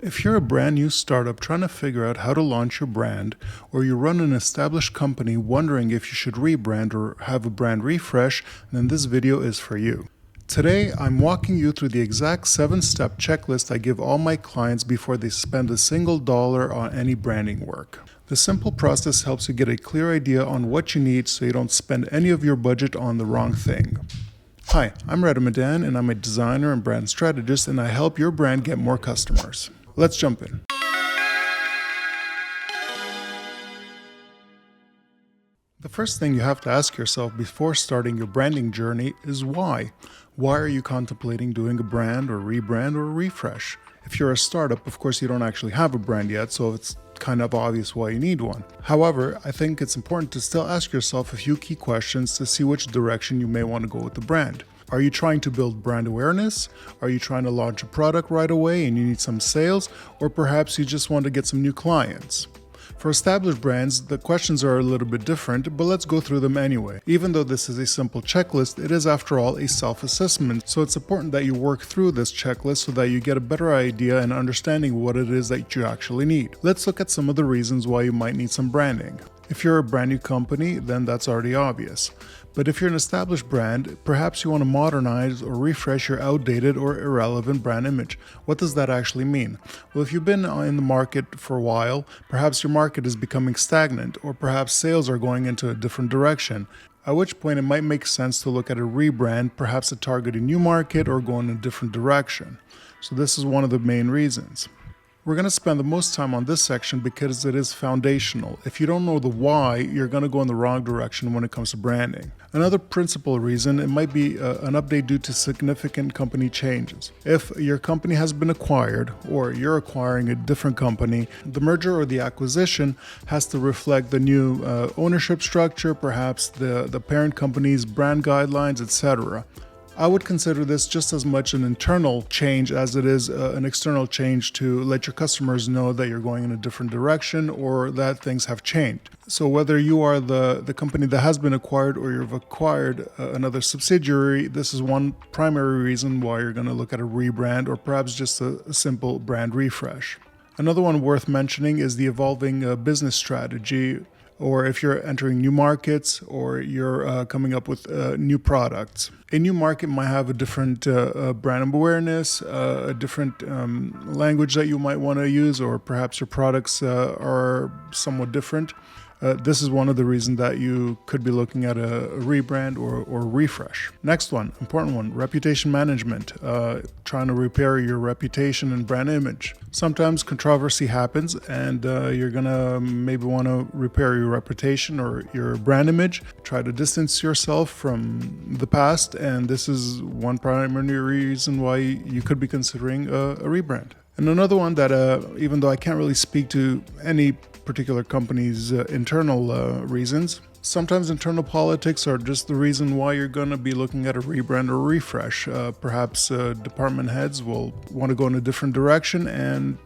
If you're a brand new startup trying to figure out how to launch your brand, or you run an established company wondering if you should rebrand or have a brand refresh, then this video is for you. Today, I'm walking you through the exact 7-step checklist I give all my clients before they spend a single dollar on any branding work. The simple process helps you get a clear idea on what you need so you don't spend any of your budget on the wrong thing. Hi, I'm Rebrand and I'm a designer and brand strategist, and I help your brand get more customers. Let's jump in. The first thing you have to ask yourself before starting your branding journey is why. Why are you contemplating doing a brand or rebrand or refresh? If you're a startup, of course, you don't actually have a brand yet, so it's kind of obvious why you need one. However, I think it's important to still ask yourself a few key questions to see which direction you may want to go with the brand. Are you trying to build brand awareness? Are you trying to launch a product right away and you need some sales? Or perhaps you just want to get some new clients? For established brands, the questions are a little bit different, but let's go through them anyway. Even though this is a simple checklist, it is after all a self-assessment, so it's important that you work through this checklist so that you get a better idea and understanding what it is that you actually need. Let's look at some of the reasons why you might need some branding. If you're a brand new company, then that's already obvious. But if you're an established brand, perhaps you want to modernize or refresh your outdated or irrelevant brand image. What does that actually mean? Well, if you've been in the market for a while, perhaps your market is becoming stagnant, or perhaps sales are going into a different direction, at which point it might make sense to look at a rebrand, perhaps to target a new market or go in a different direction. So this is one of the main reasons. We're going to spend the most time on this section because it is foundational. If you don't know the why, you're going to go in the wrong direction when it comes to branding. Another principal reason, it might be an update due to significant company changes. If your company has been acquired or you're acquiring a different company, the merger or the acquisition has to reflect the new ownership structure, perhaps the parent company's brand guidelines, etc. I would consider this just as much an internal change as it is an external change to let your customers know that you're going in a different direction or that things have changed. So whether you are the company that has been acquired or you've acquired another subsidiary, this is one primary reason why you're going to look at a rebrand or perhaps just a simple brand refresh. Another one worth mentioning is the evolving business strategy, or if you're entering new markets or you're coming up with new products. A new market might have a different brand awareness, a different language that you might want to use, or perhaps your products are somewhat different. This is one of the reasons that you could be looking at a rebrand or refresh. Next one, important one, reputation management. Trying to repair your reputation and brand image. Sometimes controversy happens and you're going to maybe want to repair your reputation or your brand image. Try to distance yourself from the past, and this is one primary reason why you could be considering a rebrand. And another one that, even though I can't really speak to any particular company's internal reasons, sometimes internal politics are just the reason why you're going to be looking at a rebrand or refresh. Perhaps department heads will want to go in a different direction, and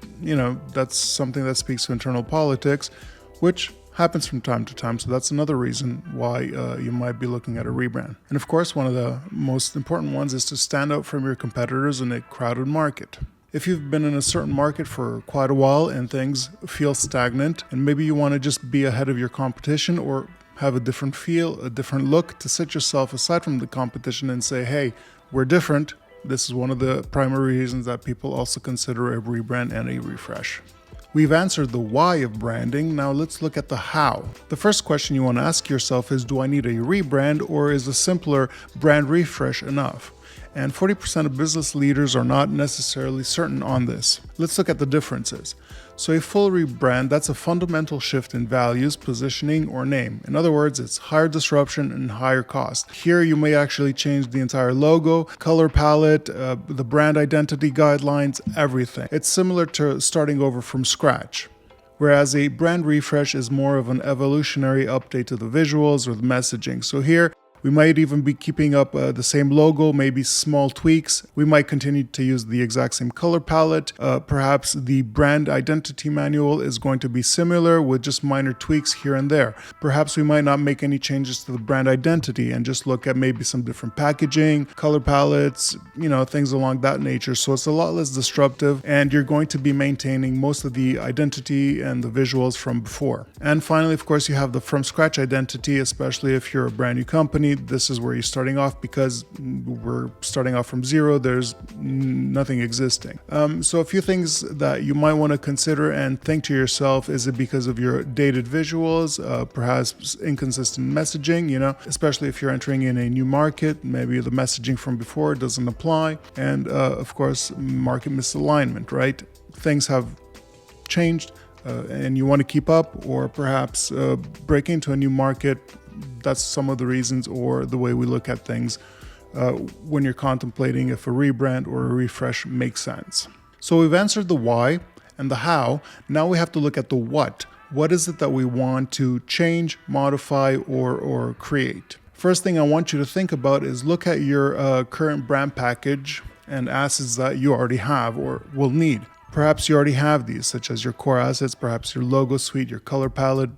that's something that speaks to internal politics, which happens from time to time. So that's another reason why you might be looking at a rebrand. And of course, one of the most important ones is to stand out from your competitors in a crowded market. If you've been in a certain market for quite a while and things feel stagnant, and maybe you want to just be ahead of your competition or have a different feel, a different look, to set yourself aside from the competition and say, hey, we're different. This is one of the primary reasons that people also consider a rebrand and a refresh. We've answered the why of branding. Now let's look at the how. The first question you want to ask yourself is, do I need a rebrand, or is a simpler brand refresh enough? And 40% of business leaders are not necessarily certain on this. Let's look at the differences. So a full rebrand, that's a fundamental shift in values, positioning, or name. In other words, it's higher disruption and higher cost. Here you may actually change the entire logo, color palette, the brand identity guidelines, everything. It's similar to starting over from scratch. Whereas a brand refresh is more of an evolutionary update to the visuals or the messaging. So here, We might even be keeping up the same logo, maybe small tweaks. We might continue to use the exact same color palette. Perhaps the brand identity manual is going to be similar with just minor tweaks here and there. Perhaps we might not make any changes to the brand identity and just look at maybe some different packaging, color palettes, things along that nature. So it's a lot less disruptive, and you're going to be maintaining most of the identity and the visuals from before. And finally, of course, you have the from scratch identity, especially if you're a brand new company. This is where you're starting off because we're starting off from zero. There's nothing existing. So a few things that you might want to consider and think to yourself: is it because of your dated visuals, perhaps inconsistent messaging, especially if you're entering in a new market, maybe the messaging from before doesn't apply, and of course, market misalignment, right? Things have changed and you want to keep up, or perhaps break into a new market. That's some of the reasons, or the way we look at things when you're contemplating if a rebrand or a refresh makes sense. So we've answered the why and the how. Now we have to look at the what. What is it that we want to change, modify, or create? First thing I want you to think about is look at your current brand package and assets that you already have or will need. Perhaps you already have these, such as your core assets, perhaps your logo suite, your color palette,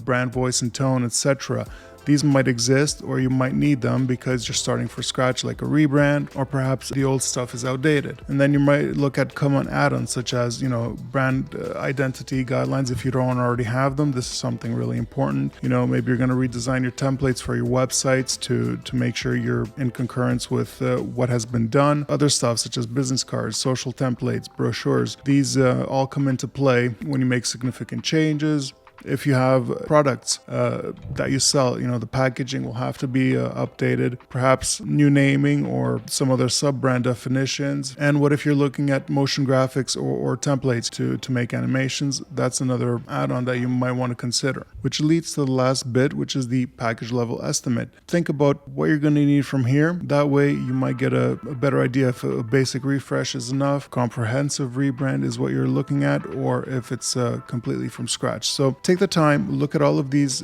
brand voice and tone, etc. These might exist, or you might need them because you're starting from scratch, like a rebrand, or perhaps the old stuff is outdated. And then you might look at common add-ons, such as, brand identity guidelines. If you don't already have them, this is something really important. Maybe you're going to redesign your templates for your websites to make sure you're in concurrence with what has been done. Other stuff, such as business cards, social templates, brochures, these all come into play when you make significant changes. If you have products that you sell, the packaging will have to be updated, perhaps new naming or some other sub-brand definitions. And what if you're looking at motion graphics or templates to make animations? That's another add-on that you might want to consider, which leads to the last bit, which is the package level estimate. Think about what you're going to need from here. That way you might get a better idea if a basic refresh is enough, comprehensive rebrand is what you're looking at, or if it's completely from scratch. So take the time, look at all of these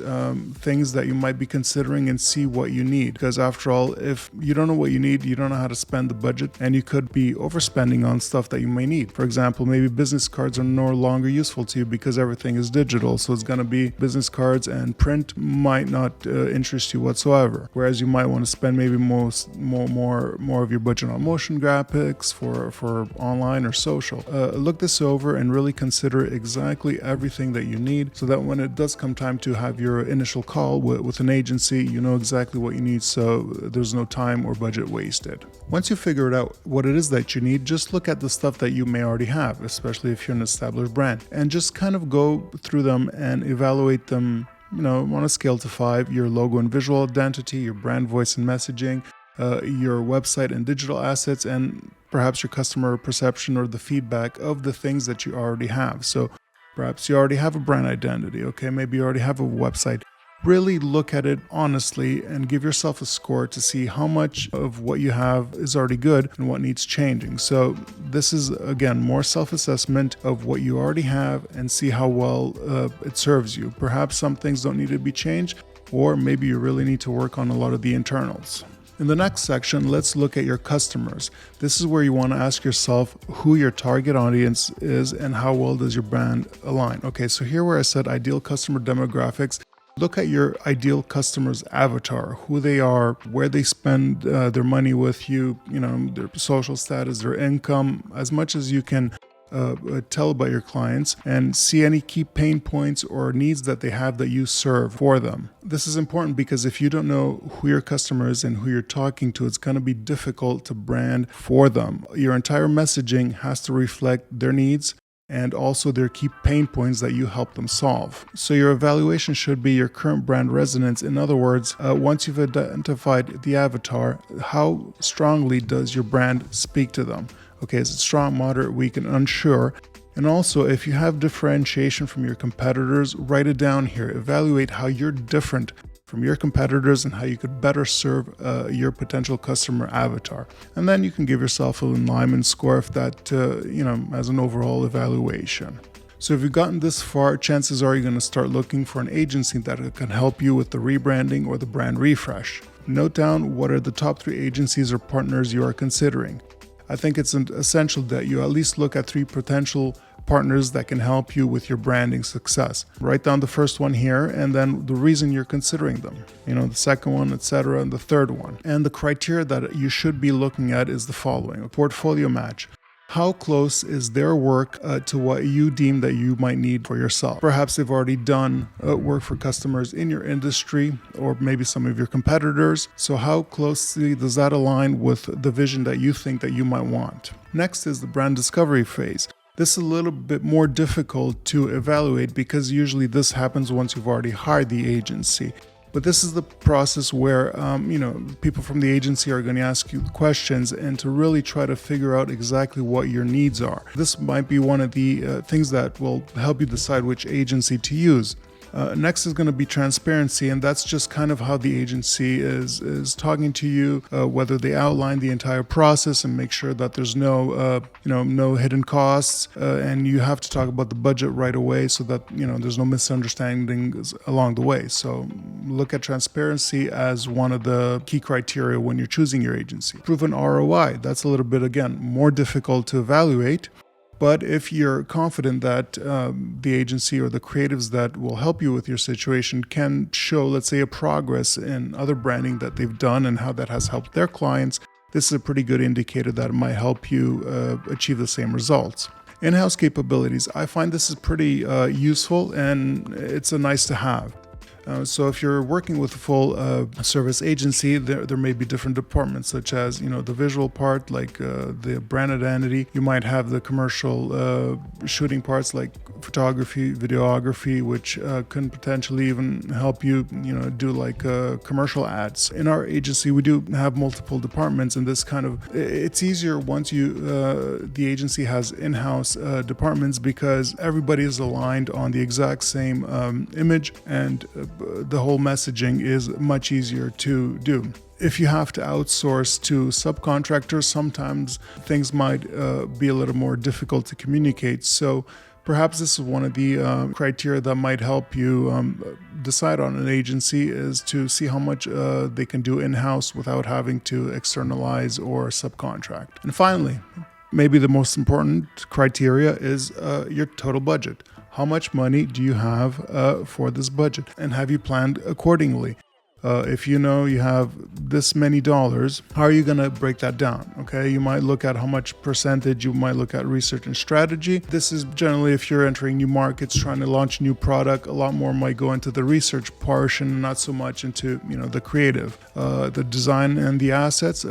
things that you might be considering and see what you need. Because after all, if you don't know what you need, you don't know how to spend the budget, and you could be overspending on stuff that you may need. For example, maybe business cards are no longer useful to you because everything is digital. So it's going to be business cards, and print might not interest you whatsoever. Whereas you might want to spend maybe more of your budget on motion graphics for online or social. Look this over and really consider exactly everything that you need, so that when it does come time to have your initial call with an agency, you know exactly what you need, so there's no time or budget wasted. Once you figure out what it is that you need, just look at the stuff that you may already have, especially if you're an established brand, and just kind of go through them and evaluate them, on a scale to 5, your logo and visual identity, your brand voice and messaging, your website and digital assets, and perhaps your customer perception or the feedback of the things that you already have. So perhaps you already have a brand identity, okay? Maybe you already have a website. Really look at it honestly and give yourself a score to see how much of what you have is already good and what needs changing. So this is, again, more self-assessment of what you already have and see how well it serves you. Perhaps some things don't need to be changed, or maybe you really need to work on a lot of the internals. In the next section, let's look at your customers. This is where you want to ask yourself who your target audience is and how well does your brand align. Okay, so here where I said ideal customer demographics, look at your ideal customer's avatar, who they are, where they spend their money with you, their social status, their income, as much as you can tell about your clients, and see any key pain points or needs that they have that you serve for them. This is important because if you don't know who your customer is and who you're talking to, it's going to be difficult to brand for them. Your entire messaging has to reflect their needs and also their key pain points that you help them solve. So your evaluation should be your current brand resonance. In other words, once you've identified the avatar, how strongly does your brand speak to them? Okay, is it strong, moderate, weak, and unsure? And also, if you have differentiation from your competitors, write it down here. Evaluate how you're different from your competitors and how you could better serve your potential customer avatar. And then you can give yourself an alignment score if that, as an overall evaluation. So if you've gotten this far, chances are you're going to start looking for an agency that can help you with the rebranding or the brand refresh. Note down what are the top 3 agencies or partners you are considering. I think it's essential that you at least look at 3 potential partners that can help you with your branding success. Write down the first one here and then the reason you're considering them. The second one, etc., and the third one. And the criteria that you should be looking at is the following: a portfolio match. How close is their work to what you deem that you might need for yourself? Perhaps they've already done work for customers in your industry or maybe some of your competitors. So how closely does that align with the vision that you think that you might want? Next is the brand discovery phase. This is a little bit more difficult to evaluate because usually this happens once you've already hired the agency. But this is the process where, people from the agency are going to ask you questions and to really try to figure out exactly what your needs are. This might be one of the things that will help you decide which agency to use. Next is going to be transparency, and that's just kind of how the agency is talking to you, whether they outline the entire process and make sure that there's no hidden costs, and you have to talk about the budget right away so that there's no misunderstandings along the way. So look at transparency as one of the key criteria when you're choosing your agency. Proven ROI, that's a little bit, again, more difficult to evaluate. But if you're confident that the agency or the creatives that will help you with your situation can show, let's say, a progress in other branding that they've done and how that has helped their clients, this is a pretty good indicator that it might help you achieve the same results. In-house capabilities, I find this is pretty useful and it's a nice to have. So if you're working with a full service agency, there may be different departments, such as the visual part, like the brand identity. You might have the commercial shooting parts, like photography, videography, which can potentially even help you do like commercial ads. In our agency, we do have multiple departments, and it's easier once the agency has in-house departments because everybody is aligned on the exact same image, and the whole messaging is much easier to do. If you have to outsource to subcontractors, sometimes things might be a little more difficult to communicate. So perhaps this is one of the criteria that might help you decide on an agency, is to see how much they can do in-house without having to externalize or subcontract. And finally, maybe the most important criteria is your total budget. How much money do you have for this budget? And have you planned accordingly? If you know you have this many dollars, how are you going to break that down? Okay, you might look at how much percentage, you might look at research and strategy. This is generally if you're entering new markets, trying to launch a new product, a lot more might go into the research portion, not so much into the creative. The design and the assets,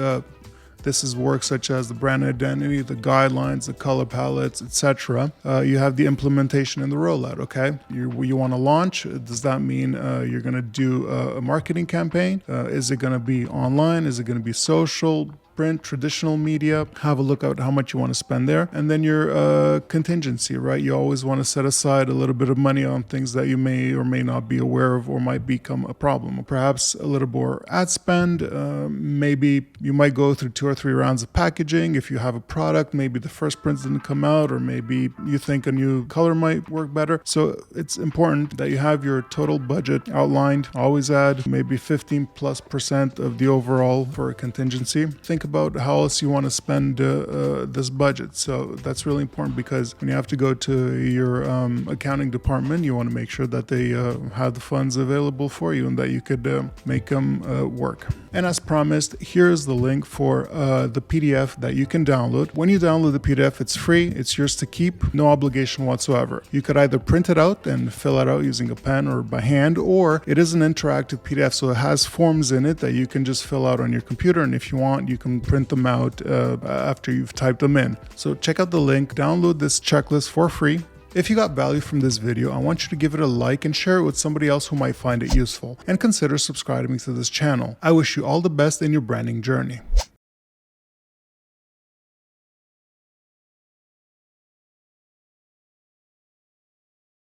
this is work such as the brand identity, the guidelines, the color palettes, etc. You have the implementation and the rollout, okay? You want to launch. Does that mean you're going to do a marketing campaign? Is it going to be online? Is it going to be social? Print, traditional media? Have a look at how much you want to spend there. And then your contingency, right? You always want to set aside a little bit of money on things that you may or may not be aware of or might become a problem. Perhaps a little more ad spend. Maybe you might go through 2 or 3 rounds of packaging. If you have a product, maybe the first print didn't come out, or maybe you think a new color might work better. So it's important that you have your total budget outlined. Always add maybe 15+% of the overall for a contingency. Think about how else you want to spend this budget. So that's really important, because when you have to go to your accounting department, you want to make sure that they have the funds available for you and that you could make them work. And as promised, here's the link for the PDF that you can download. When you download the PDF, it's free, it's yours to keep, no obligation whatsoever. You could either print it out and fill it out using a pen or by hand, or it is an interactive PDF, so it has forms in it that you can just fill out on your computer, and if you want, you can print them out after you've typed them in. So check out the link, download this checklist for free. If you got value from this video, I want you to give it a like and share it with somebody else who might find it useful, and consider subscribing to this channel. I wish you all the best in your branding journey.